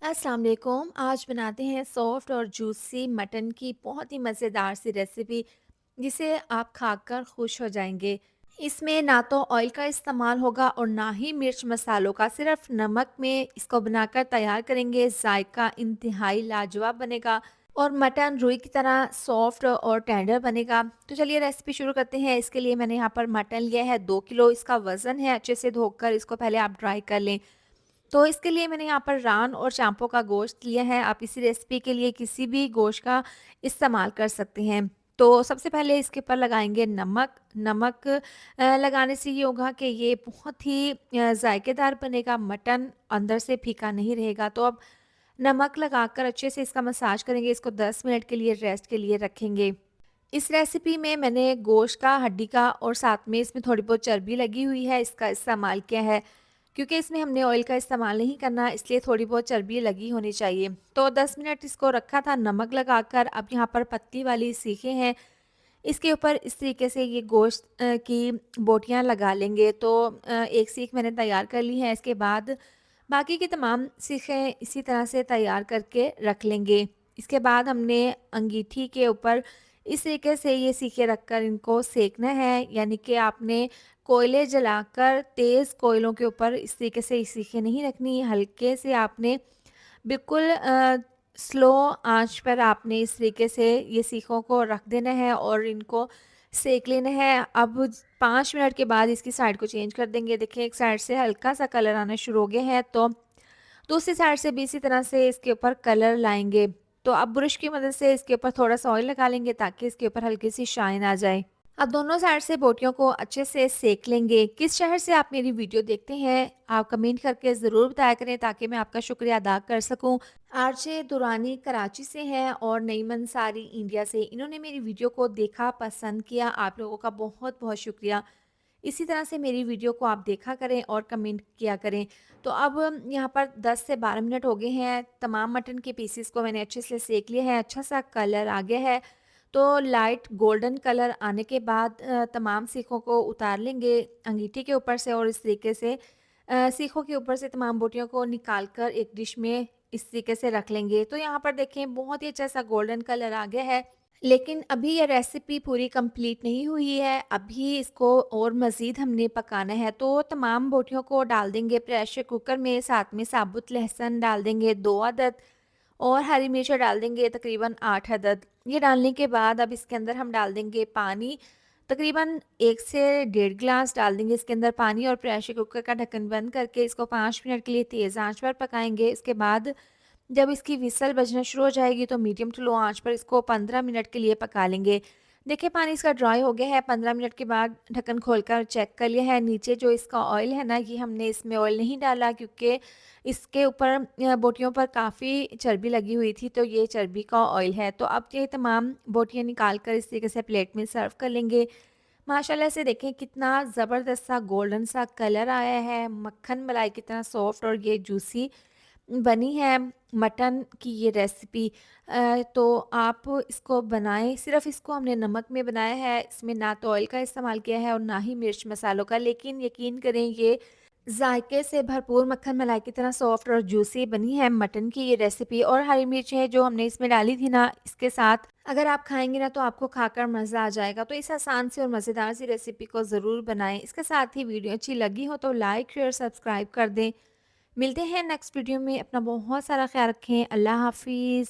अस्सलाम वालेकुम। आज बनाते हैं सॉफ्ट और जूसी मटन की बहुत ही मज़ेदार सी रेसिपी जिसे आप खाकर खुश हो जाएंगे। इसमें ना तो ऑयल का इस्तेमाल होगा और ना ही मिर्च मसालों का, सिर्फ नमक में इसको बनाकर तैयार करेंगे। जायका इंतहाई लाजवाब बनेगा और मटन रुई की तरह सॉफ्ट और टेंडर बनेगा। तो चलिए रेसिपी शुरू करते हैं। इसके लिए मैंने यहाँ पर मटन लिया है 2 किलो। इसका वज़न है। अच्छे से धोकर इसको पहले आप ड्राई कर लें। तो इसके लिए मैंने यहाँ पर रान और चांपो का गोश्त लिया है। आप इसी रेसिपी के लिए किसी भी गोश्त का इस्तेमाल कर सकते हैं। तो सबसे पहले इसके ऊपर लगाएँगे नमक। नमक लगाने से ये होगा कि ये बहुत ही जायकेदार बनेगा, मटन अंदर से फीका नहीं रहेगा। तो अब नमक लगाकर अच्छे से इसका मसाज करेंगे, इसको 10 मिनट के लिए रेस्ट के लिए रखेंगे। इस रेसिपी में मैंने गोश्त का, हड्डी का और साथ में इसमें थोड़ी बहुत चर्बी लगी हुई है, इसका इस्तेमाल किया है। क्योंकि इसमें हमने ऑयल का इस्तेमाल नहीं करना, इसलिए थोड़ी बहुत चर्बी लगी होनी चाहिए। तो 10 मिनट इसको रखा था नमक लगाकर। अब यहाँ पर पत्ती वाली सीखें हैं, इसके ऊपर इस तरीके से ये गोश्त की बोटियाँ लगा लेंगे। तो एक सीख मैंने तैयार कर ली है। इसके बाद बाकी की तमाम सीखें इसी तरह से तैयार करके रख लेंगे। इसके बाद हमने अंगीठी के ऊपर इस तरीके से ये सीखे रखकर इनको सेकना है, यानी कि आपने कोयले जलाकर तेज़ कोयलों के ऊपर इस तरीके से ये सीखें नहीं रखनी, हल्के से आपने बिल्कुल स्लो आंच पर आपने इस तरीके से ये सीखों को रख देना है और इनको सेक लेना है। अब 5 मिनट के बाद इसकी साइड को चेंज कर देंगे। देखिए एक साइड से हल्का सा कलर आना शुरू हो गया है, तो दूसरी साइड से भी इसी तरह से इसके ऊपर कलर लाएंगे। तो अब ब्रश की मदद से इसके ऊपर थोड़ा सा ऑयल लगा लेंगे ताकि इसके ऊपर हल्की सी शाइन आ जाए। अब दोनों साइड से बोटियों को अच्छे से सेक लेंगे। किस शहर से आप मेरी वीडियो देखते हैं, आप कमेंट करके ज़रूर बताया करें ताकि मैं आपका शुक्रिया अदा कर सकूं। आरजे दुरानी कराची से हैं और नईम अंसारी इंडिया से। इन्होंने मेरी वीडियो को देखा, पसंद किया। आप लोगों का बहुत बहुत शुक्रिया। इसी तरह से मेरी वीडियो को आप देखा करें और कमेंट किया करें। तो अब यहाँ पर 10 से 12 मिनट हो गए हैं। तमाम मटन के पीसेस को मैंने अच्छे से सेक लिया है। अच्छा सा कलर आ गया है। तो लाइट गोल्डन कलर आने के बाद तमाम सीखों को उतार लेंगे अंगीठी के ऊपर से और इस तरीके से सीखों के ऊपर से तमाम बोटियों को निकाल कर एक डिश में इस तरीके से रख लेंगे। तो यहाँ पर देखें बहुत ही अच्छा सा गोल्डन कलर आ गया है। लेकिन अभी ये रेसिपी पूरी कंप्लीट नहीं हुई है, अभी इसको और मज़ीद हमने पकाना है। तो तमाम बोटियों को डाल देंगे प्रेशर कुकर में, साथ में साबुत लहसुन डाल देंगे 2 अदद और हरी मिर्च डाल देंगे तकरीबन 8 अदद। ये डालने के बाद अब इसके अंदर हम डाल देंगे पानी, तकरीबन 1 से डेढ़ गिलास डाल देंगे इसके अंदर पानी और प्रेशर कुकर का ढक्कन बंद करके इसको 5 मिनट के लिए तेज़ आंच पर पकाएंगे। इसके बाद जब इसकी व्हिसल बजना शुरू हो जाएगी तो मीडियम टू लो आंच पर इसको 15 मिनट के लिए पका लेंगे। देखिए पानी इसका ड्राई हो गया है। 15 मिनट के बाद ढक्कन खोलकर चेक कर लिया है। नीचे जो इसका ऑयल है ना, ये हमने इसमें ऑयल नहीं डाला क्योंकि इसके ऊपर बोटियों पर काफ़ी चर्बी लगी हुई थी, तो ये चर्बी का ऑयल है। तो अब ये तमाम बोटियाँ निकाल कर इस तरीके से प्लेट में सर्व कर लेंगे। माशाल्लाह से देखें कितना ज़बरदस्त सा गोल्डन सा कलर आया है, मक्खन मलाई कितना सॉफ्ट और ये जूसी बनी है मटन की ये रेसिपी। तो आप इसको बनाएँ। सिर्फ़ इसको हमने नमक में बनाया है, इसमें ना तो ऑयल का इस्तेमाल किया है और ना ही मिर्च मसालों का। लेकिन यकीन करें ये जायके से भरपूर मक्खन मलाई की तरह सॉफ्ट और जूसी बनी है मटन की ये रेसिपी। और हरी मिर्च है जो हमने इसमें डाली थी ना, इसके साथ अगर आप खाएँगे ना तो आपको खाकर मज़ा आ जाएगा। तो इस आसान सी और मज़ेदार सी रेसिपी को ज़रूर बनाएँ। इसके साथ ही वीडियो अच्छी लगी हो तो लाइक, शेयर, सब्सक्राइब कर दें। मिलते हैं नेक्स्ट वीडियो में। अपना बहुत सारा ख्याल रखें। अल्लाह हाफ़िज़।